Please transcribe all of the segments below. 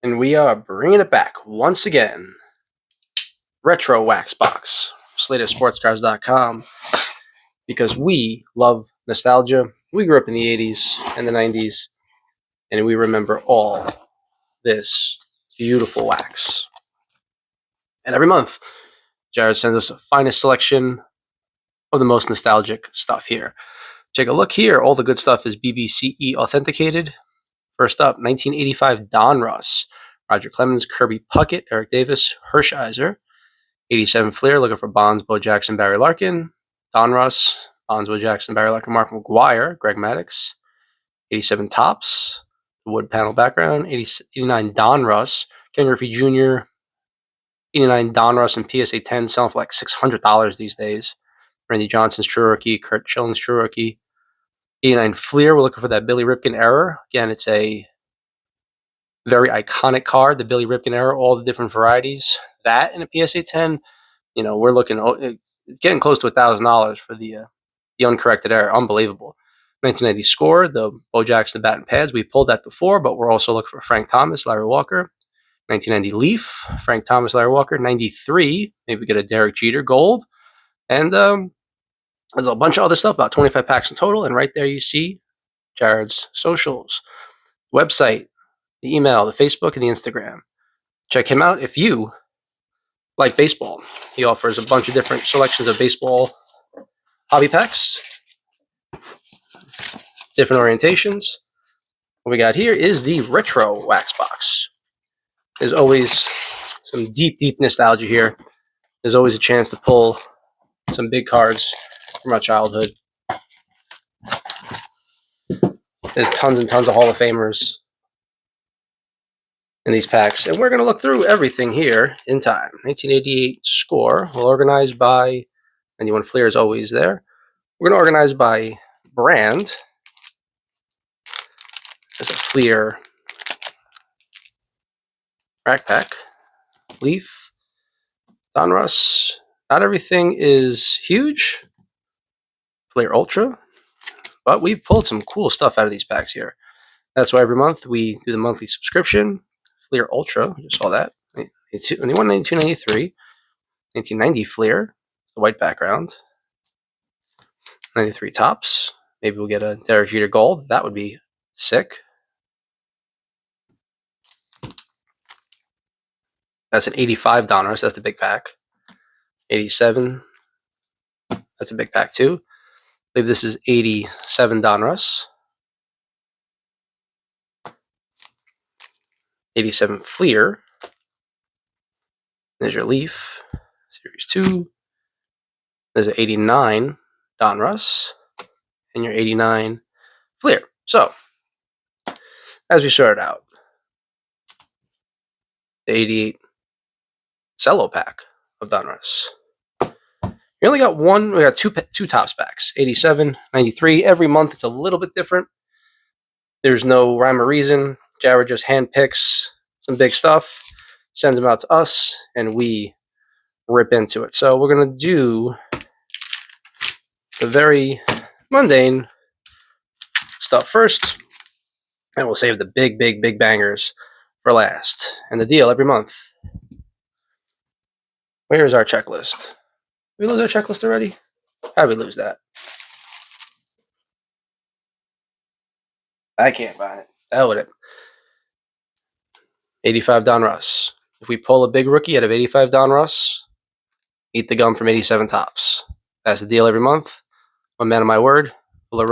And we are bringing it back once again. Retrowax Box, SlaterSportscards.com, because we love nostalgia. We grew up in the 80s and the 90s, and we remember all this beautiful wax. And every month, Jared sends us the finest selection of the most nostalgic stuff here. Take a look here. All the good stuff is BBCE authenticated. First up, 1985 Donruss. Roger Clemens, Kirby, Puckett, Eric Davis, Hershiser. 87 Fleer, looking for Bonds, Bo Jackson, Barry Larkin. Donruss, Bonds, Bo Jackson, Barry Larkin, Mark McGwire, Greg Maddux. 87 Tops, the wood panel background. 89 Donruss, Ken Griffey Jr. 89 Donruss and PSA 10 selling for like $600 these days. Randy Johnson's true rookie, Kurt Schilling's true rookie. 89 Fleer, we're looking for that Billy Ripken error. Again, it's a very iconic card, the Billy Ripken error, all the different varieties. That and a PSA 10, we're looking, it's getting close to $1,000 for the uncorrected error. Unbelievable. 1990 Score, the Bo Jackson bat and pads. We pulled that before, but we're also looking for Frank Thomas, Larry Walker. 1990 Leaf, Frank Thomas, Larry Walker. 93, maybe we get a Derek Jeter gold. And there's a bunch of other stuff, about 25 packs in total. And right there you see Jared's socials, website, the email, the Facebook, and the Instagram. Check him out if you like baseball. He offers a bunch of different selections of baseball hobby packs, different orientations. What we got here is the Retro Wax Box. There's always some deep, deep nostalgia here. There's always a chance to pull some big cards from our childhood. There's tons and tons of Hall of Famers in these packs, and we're going to look through everything here in time. 1988 Score, we'll organize by, 91 Fleer is always there. We're going to organize by brand. There's a Fleer rack pack, Leaf, Donruss. Not everything is huge. Fleer Ultra, but we've pulled some cool stuff out of these packs here. That's why every month we do the monthly subscription. Fleer Ultra, you saw that. 91, 92, 93. 1990 Fleer, the white background. 93 Tops. Maybe we'll get a Derek Jeter gold. That would be sick. That's an 85 Donruss. That's the big pack. 87. That's a big pack too. I believe this is 87 Donruss. 87 Fleer. There's your Leaf. Series 2. There's an 89 Donruss. And your 89 Fleer. So, as we started out, the 88 Cello pack of Donruss. We only got one, we got two Tops packs, 87, 93. Every month it's a little bit different. There's no rhyme or reason. Jared just handpicks some big stuff, sends them out to us, and we rip into it. So we're going to do the very mundane stuff first, and we'll save the big, big, big bangers for last. And the deal every month. Where is our checklist? Did we lose our checklist already? How did we lose that? I can't find it. The hell with it. 85 Donruss. If we pull a big rookie out of 85 Donruss, eat the gum from 87 Tops. That's the deal every month. One man of my word. Pull a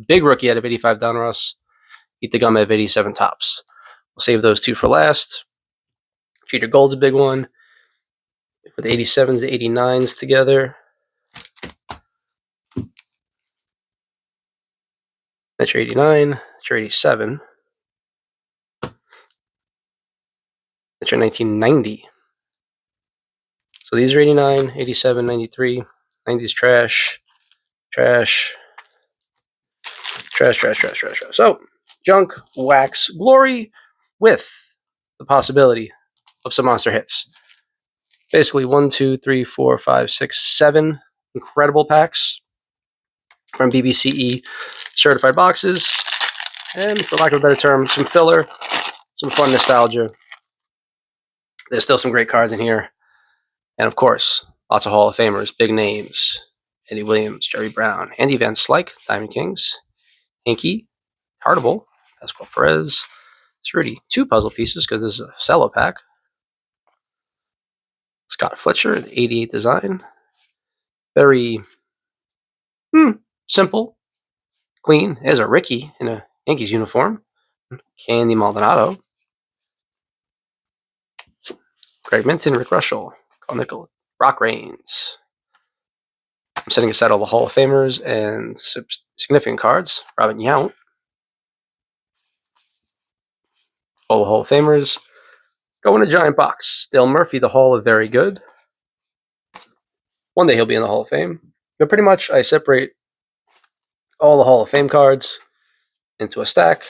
big rookie out of 85 Donruss, eat the gum out of 87 Tops. We'll save those two for last. Jeter Gold's a big one. With 87s to 89s together. That's your 89. That's your 87. That's your 1990. So these are 89, 87, 93. 90s trash. Trash. Trash, trash, trash, trash, trash. So, junk, wax, glory with the possibility of some monster hits. Basically 1, 2, 3, 4, 5, 6, 7 incredible packs from BBCE certified boxes. And for lack of a better term, some filler, some fun nostalgia, There's still some great cards in here. And of course, lots of Hall of Famers, big names. Eddie Williams, Jerry Brown, Andy Van Slyke, Diamond Kings, Hinkie, Hartable, Pascual Perez, Cerruti. 2 puzzle pieces because this is a cello pack. Scott Fletcher, the 88 design. Very simple, clean. There's a Ricky in a Yankees uniform. Candy Maldonado. Craig Minton, Rick Russell, Carl Nickel, Rock Reigns. I'm setting aside all the Hall of Famers and significant cards. Robin Yount. All the Hall of Famers. Go in a giant box. Dale Murphy, the Hall of Very Good. One day he'll be in the Hall of Fame. But pretty much I separate all the Hall of Fame cards into a stack.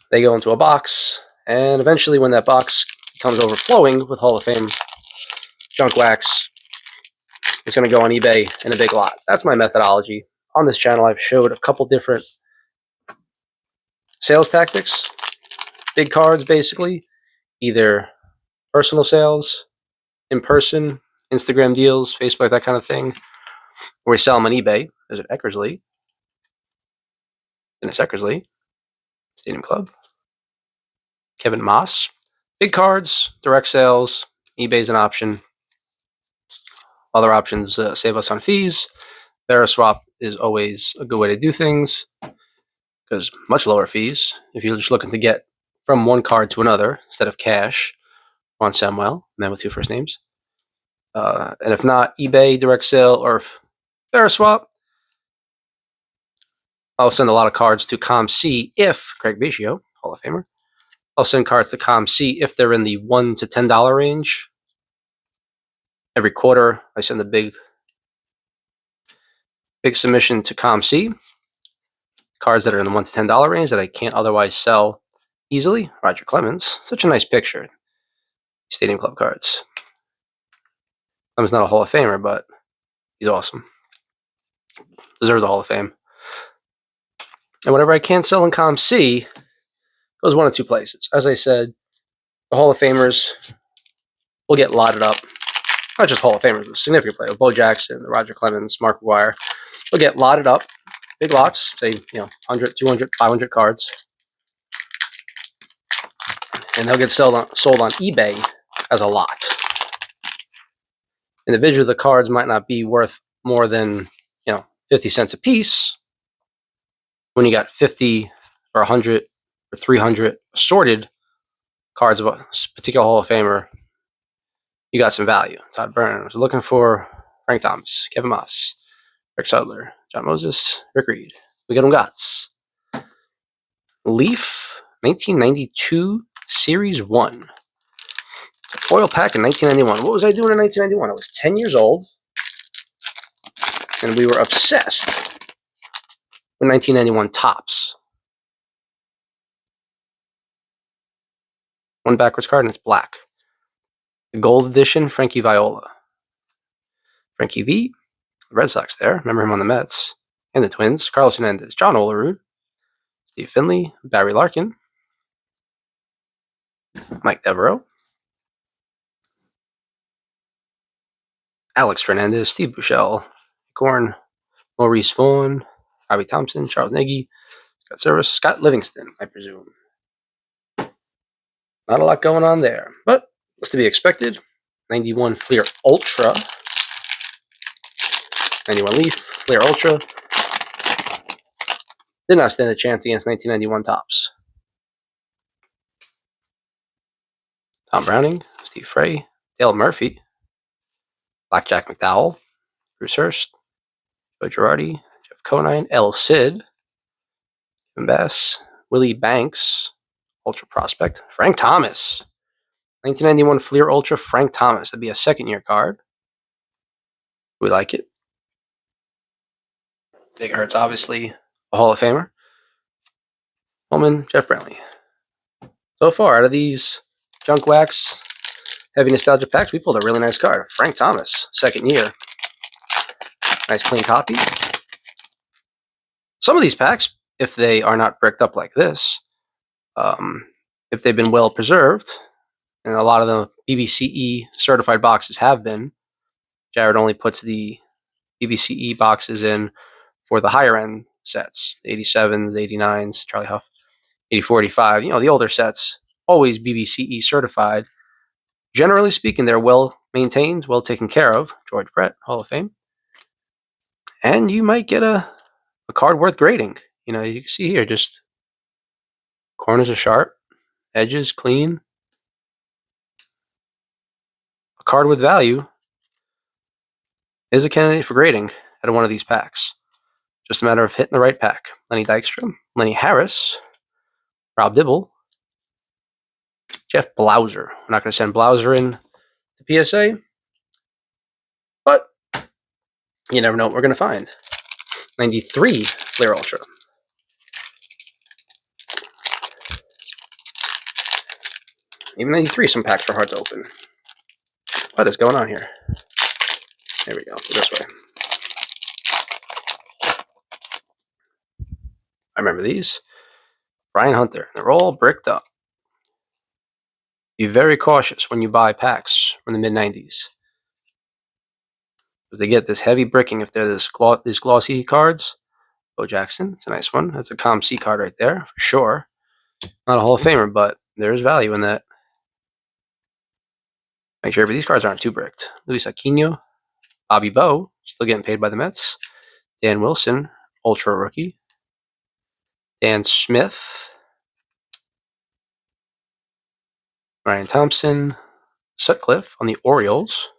They go into a box. And eventually when that box becomes overflowing with Hall of Fame junk wax, it's going to go on eBay in a big lot. That's my methodology. On this channel, I've showed a couple different sales tactics. Big cards, basically. Either personal sales, in person, Instagram deals, Facebook, that kind of thing. Or we sell them on eBay. There's an Eckersley. Dennis Eckersley. Stadium Club. Kevin Moss. Big cards, direct sales. eBay's an option. Other options save us on fees. Veriswap is always a good way to do things because much lower fees. If you're just looking to get from one card to another instead of cash, on Samuel, man with 2 first names. And if not, eBay, direct sale, or Veriswap, I'll send a lot of cards to ComC if, Craig Biggio, Hall of Famer, I'll send cards to ComC if they're in the $1 to $10 range. Every quarter, I send a big submission to ComC. Cards that are in the $1 to $10 range that I can't otherwise sell easily. Roger Clemens, such a nice picture. Stadium Club cards. Clemens not a Hall of Famer, but he's awesome. Deserves the Hall of Fame. And whatever I can't sell in ComC goes 1 of 2 places. As I said, the Hall of Famers will get lotted up. Not just Hall of Famers, but significant players. Bo Jackson, Roger Clemens, Mark McGwire will get lotted up. Big lots, say, 100, 200, 500 cards. And they'll get sold on eBay as a lot. Individually, the cards might not be worth more than 50 cents a piece. When you got 50 or 100 or 300 assorted cards of a particular Hall of Famer, you got some value. Todd Burns, looking for Frank Thomas, Kevin Moss, Rick Sudler, John Moses, Rick Reed. We got them gots. Leaf, 1992 Series 1. Foil pack in 1991. What was I doing in 1991? I was 10 years old, and we were obsessed with 1991 Topps. One backwards card, and it's black. The gold edition, Frankie Viola. Frankie V, the Red Sox there. Remember him on the Mets. And the Twins. Carlos Hernandez, John Olerud, Steve Finley, Barry Larkin, Mike Devereaux, Alex Fernandez, Steve Buechele, Gorn, Maurice Vaughn, Bobby Thompson, Charles Nagy, Scott Service, Scott Livingston, I presume. Not a lot going on there, but what's to be expected. 91 Fleer Ultra. 91 Leaf, Fleer Ultra. Did not stand a chance against 1991 Topps. Tom Browning, Steve Frey, Dale Murphy, Blackjack McDowell, Bruce Hurst, Joe Girardi, Jeff Conine, El Cid, Kevin Bass, Willie Banks, Ultra Prospect, Frank Thomas. 1991 Fleer Ultra, Frank Thomas. That'd be a second-year card. We like it. Big Hurt's obviously a Hall of Famer. Holman, Jeff Brownlee. So far, out of these junk wax heavy nostalgia packs, we pulled a really nice card. Frank Thomas, second year. Nice clean copy. Some of these packs, if they are not bricked up like this, if they've been well preserved, and a lot of the BBCE certified boxes have been. Jared only puts the BBCE boxes in for the higher end sets, 87s, 89s, Charlie Huff, 8045, the older sets, always BBCE certified. Generally speaking, they're well maintained, well taken care of. George Brett, Hall of Fame. And you might get a card worth grading. You can see here, just corners are sharp, edges clean. A card with value is a candidate for grading out of one of these packs. Just a matter of hitting the right pack. Lenny Dykstra, Lenny Harris, Rob Dibble, Jeff Blauser. We're not going to send Blauser in to PSA, but you never know what we're going to find. 93 Fleer Ultra. Even 93, some packs are hard to open. What is going on here? There we go. This way. I remember these. Brian Hunter. They're all bricked up. Be very cautious when you buy packs from the mid-90s. They get this heavy bricking if they're these glossy cards. Bo Jackson, it's a nice one. That's a COM-C card right there, for sure. Not a Hall of Famer, but there's value in that. Make sure these cards aren't too bricked. Luis Aquino, Bobby Bowe, still getting paid by the Mets. Dan Wilson, Ultra Rookie. Dan Smith. Ryan Thompson. Sutcliffe on the Orioles.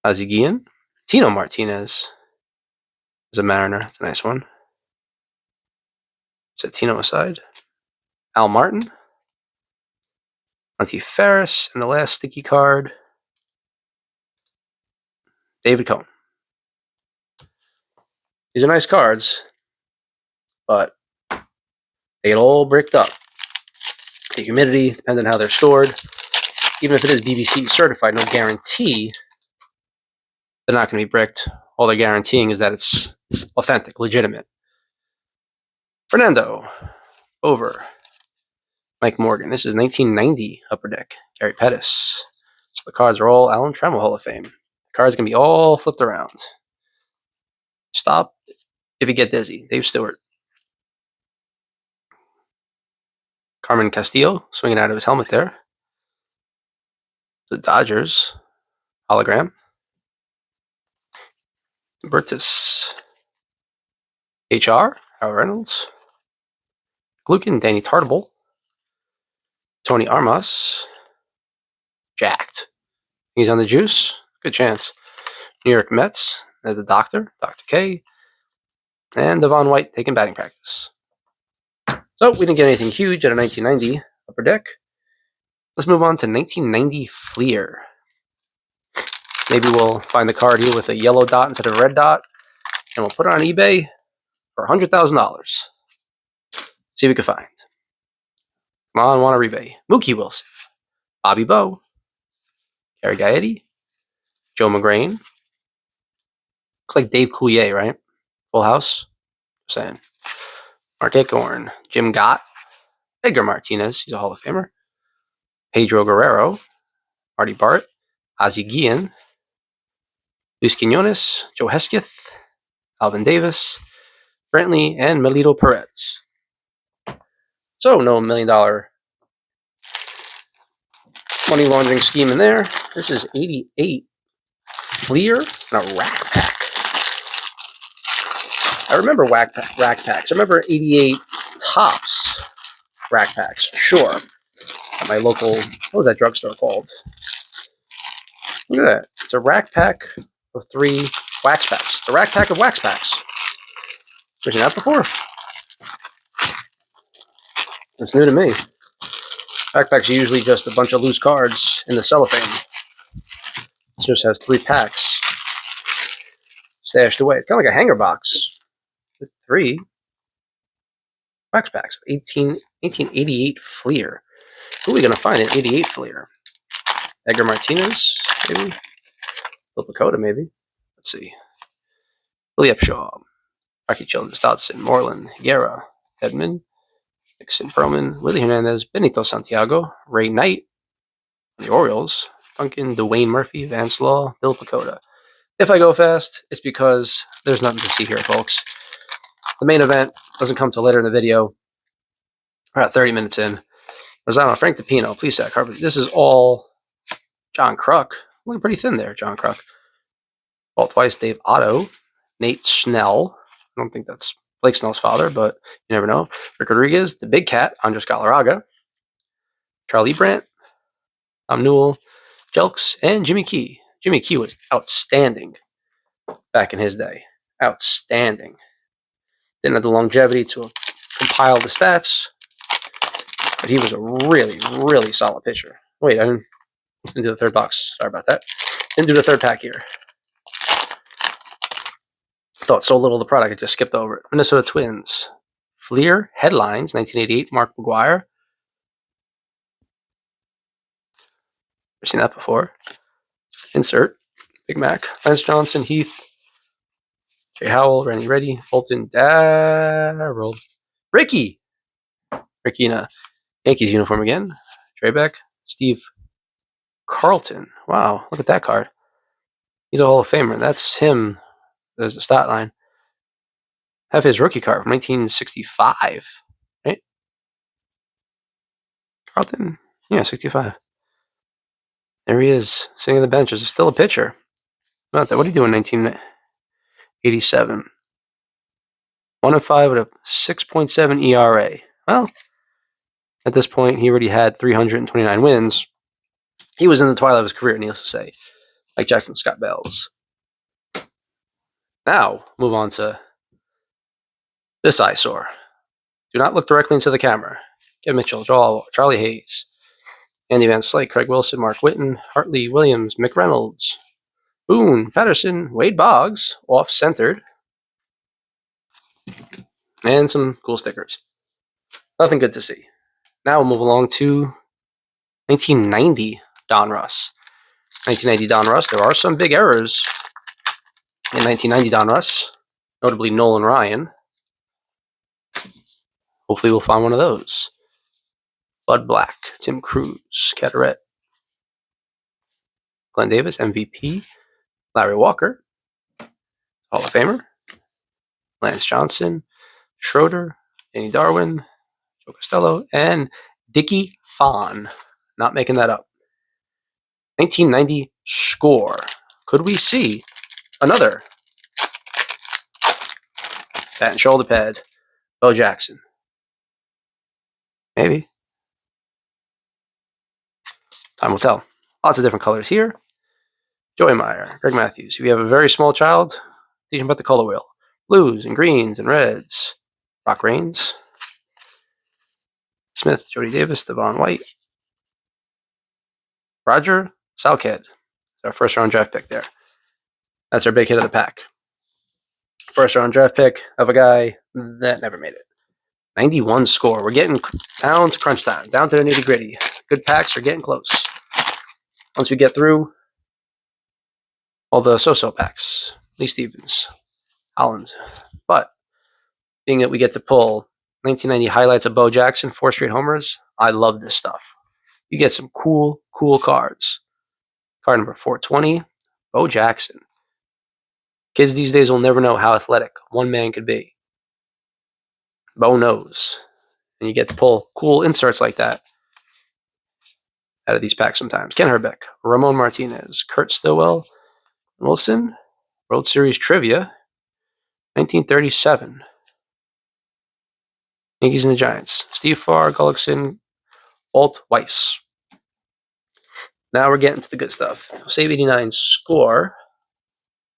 Ozzie Guillen. Tino Martinez is a Mariner. It's a nice one. Set Tino aside. Al Martin. Monty Ferris. And the last sticky card, David Cohn. These are nice cards, but they get all bricked up. The humidity, depending on how they're stored. Even if it is BBC certified, no guarantee they're not going to be bricked. All they're guaranteeing is that it's authentic, legitimate. Fernando, over. Mike Morgan. This is 1990 Upper Deck. Gary Pettis. So the cards are all Alan Trammell Hall of Fame. The cards can be all flipped around. Stop if you get dizzy. Dave Stewart. Carmen Castillo swinging out of his helmet there. The Dodgers. Hologram. Bertus. HR. Howard Reynolds. Glukin. Danny Tartable. Tony Armas. Jacked. He's on the juice. Good chance. New York Mets. There's the Doctor. Dr. K. And Devon White taking batting practice. So we didn't get anything huge at a 1990 Upper Deck. Let's move on to 1990 Fleer. Maybe we'll find the card here with a yellow dot instead of a red dot, and we'll put it on eBay for $100,000. See what we can find. Come on, Wanna-Rive. Mookie Wilson. Bobby Bowe. Gary Gaetti. Joe McGrain. Looks like Dave Coulier, right? Full House. Just saying. Mark Acorn. Jim Gott. Edgar Martinez. He's a Hall of Famer. Pedro Guerrero. Marty Bart. Ozzie Guillen. Luis Quinones. Joe Hesketh. Alvin Davis. Brantley. And Melito Perez. So, no $1 million money laundering scheme in there. This is 88 Fleer and a rack pack. I remember rack packs. I remember 88 Tops rack packs for sure. At my local, what was that drugstore called? Look at that. It's a rack pack of 3 wax packs. The rack pack of wax packs. Have you seen that before? It's new to me. Rack packs are usually just a bunch of loose cards in the cellophane. This just has 3 packs stashed away. It's kind of like a hanger box with 3 wax packs. 1888 Fleer. Who are we going to find in 88 Fleer? Edgar Martinez, maybe? Bill Pecota, maybe? Let's see. Billy Upshaw. Rocky Childress, Dotson, Moreland, Guerra, Edmund, Nixon Perlman, Willie Hernandez, Benito Santiago, Ray Knight, the Orioles, Duncan, Dwayne Murphy, Vance Law, Bill Pacoda. If I go fast, it's because there's nothing to see here, folks. The main event doesn't come till later in the video. We're at 30 minutes in. Rosano, Frank DePino, please sack Harvey. This is all John Kruk. Looking pretty thin there, John Kruk. Walt Weiss, Dave Otto, Nate Snell. I don't think that's Blake Snell's father, but you never know. Rick Rodriguez, the Big Cat, Andres Galarraga, Charlie Brandt, Tom Newell, Jelks, and Jimmy Key. Jimmy Key was outstanding back in his day. Outstanding. Didn't have the longevity to compile the stats, but he was a really, really solid pitcher. Wait, I didn't do the third box. Sorry about that. Didn't do the third pack here. Thought so little of the product, I just skipped over it. Minnesota Twins. Fleer, Headlines, 1988, Mark McGwire. Never seen that before. Just insert. Big Mac. Lance Johnson, Heath, Jay Howell, Randy Reddy, Fulton, Darrell, Ricky in a Yankees uniform again. Trey Beck, Steve Carlton. Wow, look at that card. He's a Hall of Famer. That's him. There's the stat line. Have his rookie card from 1965, right? Carlton? Yeah, 65. There he is, sitting on the bench. Is still a pitcher. Not that. What did he do in 1987? 1-5 with a 6.7 ERA. Well, at this point, he already had 329 wins. He was in the twilight of his career, needless to say, like Jackson Scott Bells. Now, move on to this eyesore. Do not look directly into the camera. Kevin Mitchell, Charlie Hayes, Andy Van Slyke, Craig Wilson, Mark Whitten, Hartley Williams, Mick Reynolds, Boone, Patterson, Wade Boggs, off-centered, and some cool stickers. Nothing good to see. Now we'll move along to 1990 Donruss. 1990 Donruss. There are some big errors in 1990 Donruss, notably Nolan Ryan. Hopefully we'll find one of those. Bud Black, Tim Cruz, Carteret, Glenn Davis, MVP, Larry Walker, Hall of Famer, Lance Johnson, Schroeder, Danny Darwin, Joe Costello, and Dickie Fawn. Not making that up. 1990 score. Could we see another bat and shoulder pad, Bo Jackson? Maybe. Time will tell. Lots of different colors here. Joey Meyer, Greg Matthews. If you have a very small child, teach them about the color wheel. Blues and greens and reds. Rock Rains. Smith, Jody Davis, Devon White. Roger Salked. Our first round draft pick there. That's our big hit of the pack. First round draft pick of a guy that never made it. 91 score. We're getting down to crunch time, down to the nitty gritty. Good packs are getting close. Once we get through all the so-so packs, Lee Stevens, Holland. But being that we get to pull 1990 highlights of Bo Jackson, 4 straight homers, I love this stuff. You get some cool cards. Card number 420, Bo Jackson. Kids these days will never know how athletic one man could be. Bo knows. And you get to pull cool inserts like that out of these packs sometimes. Ken Herbeck, Ramon Martinez, Kurt Stillwell, Wilson, World Series Trivia, 1937. Yankees and the Giants. Steve Farr, Gullickson, Walt Weiss. Now we're getting to the good stuff. Save 89 score.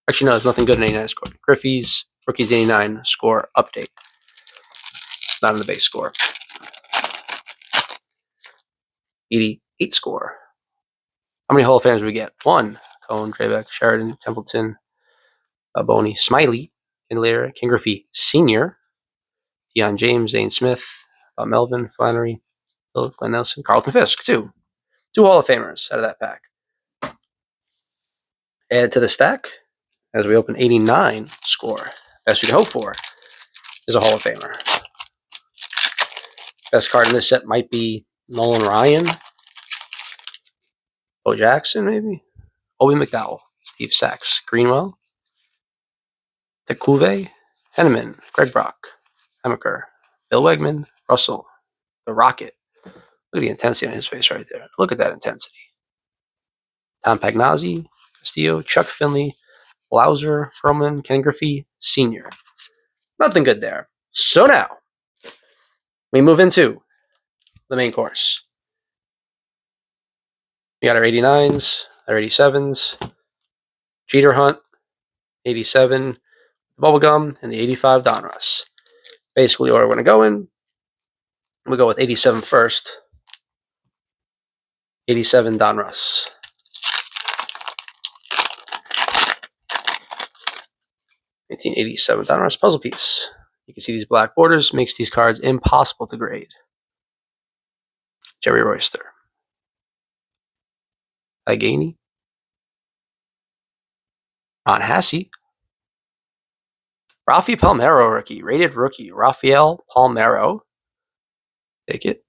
Actually, no, there's nothing good in 89 score. Griffey's Rookies 89 score update. Not in the base score. 88 score. How many Hall of Famers do we get? 1. Cohen, Trebeck, Sheridan, Templeton, Boney, Smiley, Kindler, King Griffey Sr., Deion James, Zane Smith, Melvin, Flannery, Philip, Glenn Nelson, Carlton Fisk, 2. 2 Hall of Famers out of that pack. Add to the stack as we open 89 score. Best we can hope for is a Hall of Famer. Best card in this set might be Nolan Ryan. Bo Jackson, maybe? Obi McDowell. Steve Sachs. Greenwell. Tekuve. Henneman. Greg Brock. Hamaker. Bill Wegman. Russell. The Rocket. Look at the intensity on his face right there. Look at that intensity. Tom Pagnazzi. Castillo. Chuck Finley. Blauser. Froman. Ken Griffey. Sr. Nothing good there. So now, we move into the main course. We got our 89s, our 87s, Jeter Hunt, 87, Bubblegum, and the 85 Donruss. Basically, where we're going to go in, we'll go with 87 first. 87 Donruss. $1987 Donruss puzzle piece. You can see these black borders makes these cards impossible to grade. Jerry Royster. Allegheny. Ron Hassey. Rafi Palmeiro rookie. Rated rookie. Rafael Palmeiro. Take it.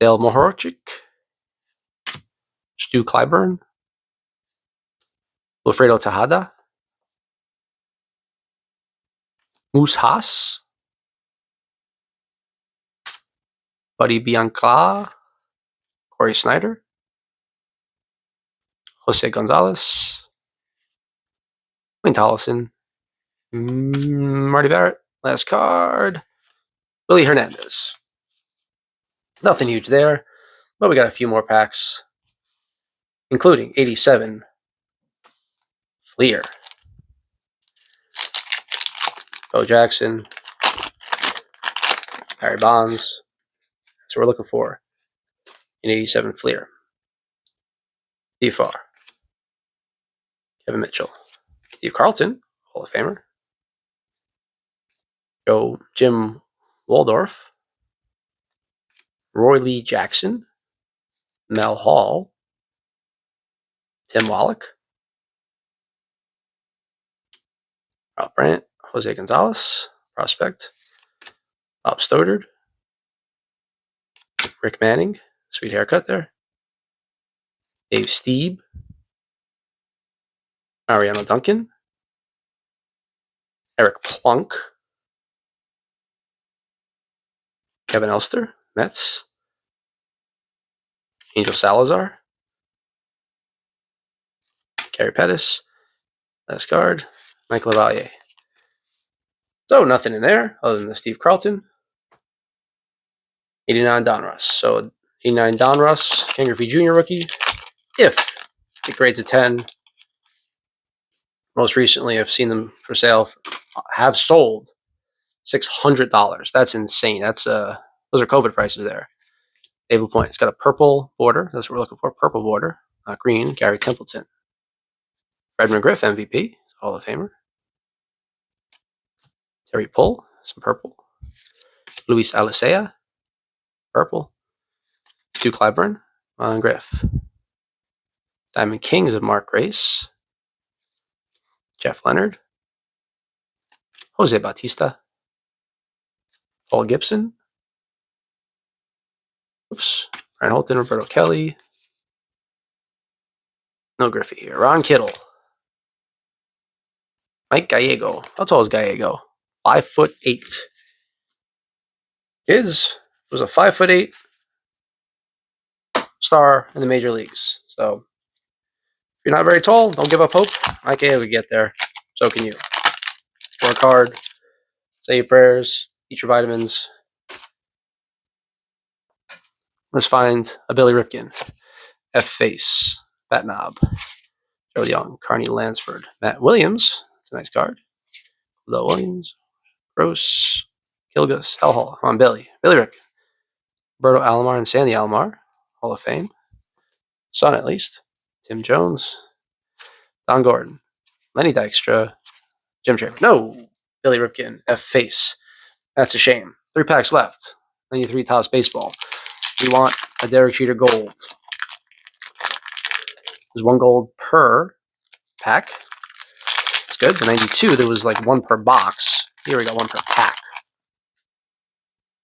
Dale Mohorchik. Stu Clyburn. Wilfredo Tejada. Moose Haas. Buddy Bianca. Corey Snyder. Jose Gonzalez. Wayne Tollison. Marty Barrett. Last card. Willie Hernandez. Nothing huge there, but we got a few more packs, including 87 Fleer. Bo Jackson. Harry Bonds. That's what we're looking for in 87 Fleer. DFAR. Kevin Mitchell. Steve Carlton, Hall of Famer. Jim Waldorf. Roy Lee Jackson. Mel Hall. Tim Wallach. Rob Brandt. Jose Gonzalez. Prospect. Bob Stoddard. Rick Manning. Sweet haircut there. Dave Steeb. Mariano Duncan. Eric Plunk. Kevin Elster. Mets. Angel Salazar. Gary Pettis. Last card. Mike LaValliere. So nothing in there other than the Steve Carlton. 89 Donruss. So 89 Donruss. Ken Griffey Jr. rookie. If it grades a 10. Most recently, I've seen them for sale. Have sold $600. That's insane. That's those are COVID prices there. David Point. It's got a purple border. That's what we're looking for. Purple border. Not green. Gary Templeton. Fred McGriff, MVP. Hall of Famer. Terry Pull. Some purple. Luis Alicea. Purple. Stu Clyburn. Griff. Diamond Kings of Mark Grace. Jeff Leonard. Jose Bautista. Paul Gibson. Oops. Brian Holton. Roberto Kelly. No Griffey here. Ron Kittle. Mike Gallego. How tall is Gallego? 5'8". Kids was a 5'8" star in the major leagues. So if you're not very tall, don't give up hope. Mike Gallego can get there. So can you. Work hard. Say your prayers. Eat your vitamins. Let's find a Billy Ripken. F Face. Bat Knob. Joe Young. Carney Lansford. Matt Williams. That's a nice card. Low Williams. Gross. Kilgus. Hellhole. Come on, Billy. Billy Rick. Roberto Alomar and Sandy Alomar. Hall of Fame. Son, at least. Tim Jones. Don Gordon. Lenny Dykstra. Jim Chamber. No. Billy Ripken. F Face. That's a shame. 3 packs left. 93 Topps Baseball. We want a Derek Jeter gold. There's 1 gold per pack. It's good. The 92, there was like 1 per box. Here we got 1 per pack.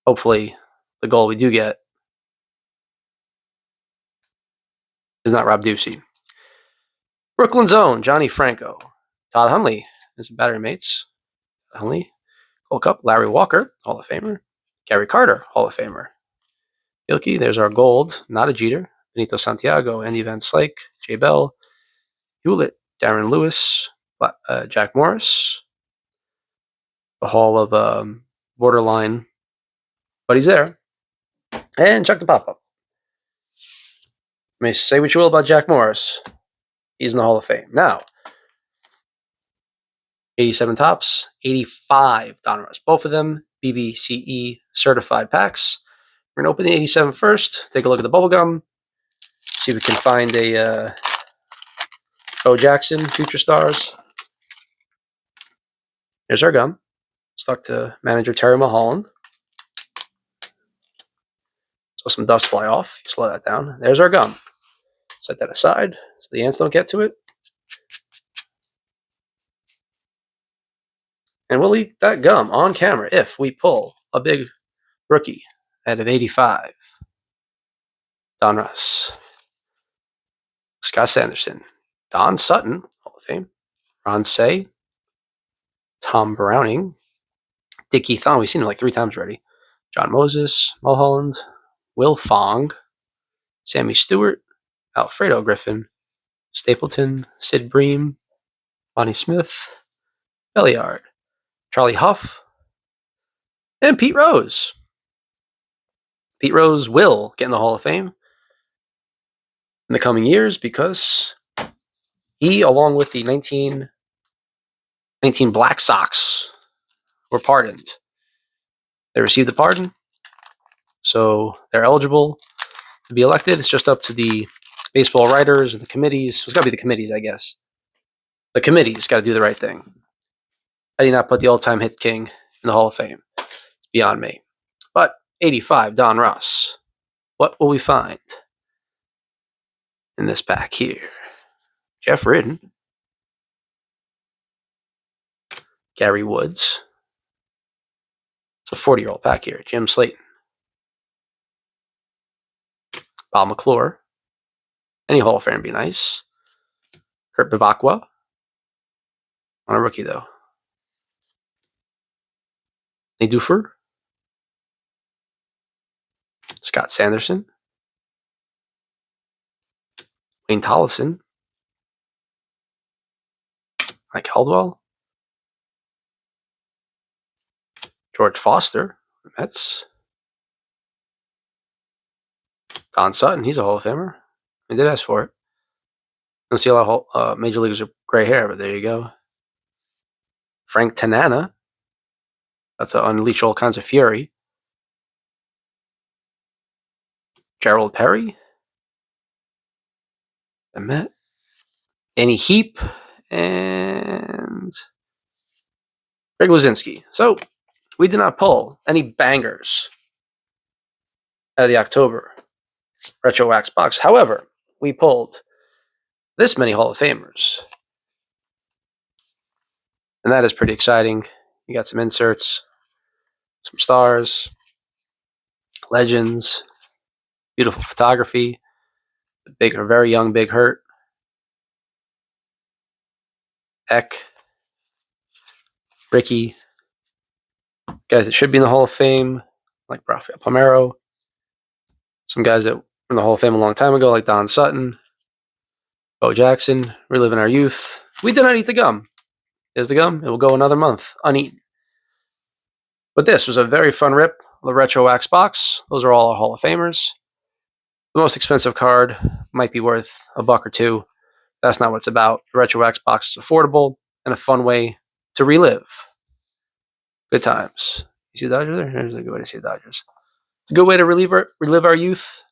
hopefully the goal we do get is not Rob Ducey. Brooklyn's own Johnny Franco. Todd Hundley is battery mates. Hundley. Cole Cup. Larry Walker, Hall of Famer. Gary Carter, Hall of Famer. Ilke, there's our gold. Not a Jeter. Benito Santiago, Andy Van Slyke, Jay Bell, Hewlett, Darren Lewis, Jack Morris. The Hall of borderline, but he's there. And Chuck the Pop-Up. May say what you will about Jack Morris. He's in the Hall of Fame. Now, 87 tops, 85 Donruss. Both of them BBCE certified packs. We're going to open the 87 first. Take a look at the bubblegum. See if we can find a Bo Jackson, Future Stars. Here's our gum. Stuck to manager Terry Mulholland. So some dust fly off. Slow that down. There's our gum. Set that aside so the ants don't get to it. And we'll eat that gum on camera if we pull a big rookie out of 85. Donruss. Scott Sanderson. Don Sutton, Hall of Fame. Ron Say. Tom Browning. Dickie Thon. We've seen him like 3 times already. John Moses. Mulholland. Will Fong. Sammy Stewart. Alfredo Griffin. Stapleton. Sid Bream. Lonnie Smith. Belliard. Charlie Huff. And Pete Rose. Pete Rose will get in the Hall of Fame in the coming years because he, along with the 19 Black Sox, were pardoned. They received the pardon, so they're eligible to be elected. It's just up to the baseball writers and the committees. It's got to be the committees, I guess. The committees got to do the right thing. How do you not put the all-time hit king in the Hall of Fame? It's beyond me. But 85, Donruss. What will we find in this pack here? Jeff Ridden. Gary Woods. It's a 40-year-old pack here. Jim Slayton. Bob McClure. Any Hall of Fame would be nice. Kurt Bivacqua. On a rookie, though. Nate Dufer. Scott Sanderson. Wayne Tollison. Mike Caldwell. George Foster. The Mets. Don Sutton. He's a Hall of Famer. I did ask for it. Don't see a lot of major leaguers with gray hair, but there you go. Frank Tanana. That's to unleash all kinds of fury. Gerald Perry. The Met. Danny Heap. And Greg Luzinski. So, we did not pull any bangers out of the October Retrowax box. However, we pulled this many Hall of Famers. And that is pretty exciting. You got some inserts, some stars, legends, beautiful photography, a very young Big Hurt, Eck, Ricky, guys that should be in the Hall of Fame, like Rafael Palmeiro, some guys that were in the Hall of Fame a long time ago, like Don Sutton, Bo Jackson, reliving our youth. We did not eat the gum. Here's the gum. It will go another month uneaten. But this was a very fun rip. The Retrowax box. Those are all our Hall of Famers. The most expensive card might be worth $1 or $2. That's not what it's about. The Retrowax box is affordable and a fun way to relive. Good times. You see the Dodgers there? Here's a good way to see the Dodgers. It's a good way to relive our youth.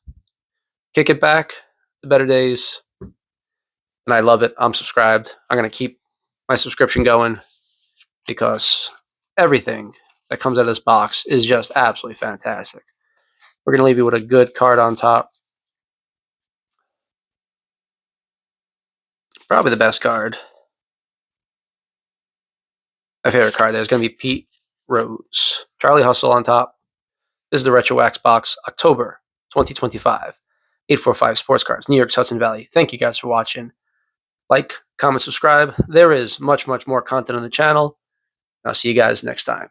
Kick it back to better days. And I love it. I'm subscribed. I'm going to keep my subscription going because everything that comes out of this box is just absolutely fantastic. We're going to leave you with a good card on top. Probably the best card. My favorite card there is going to be Pete Rose. Charlie Hustle on top. This is the Retrowax Box, October 2025. 845 Sports Cards, New York's Hudson Valley. Thank you guys for watching. Like, comment, subscribe. There is much, much more content on the channel. I'll see you guys next time.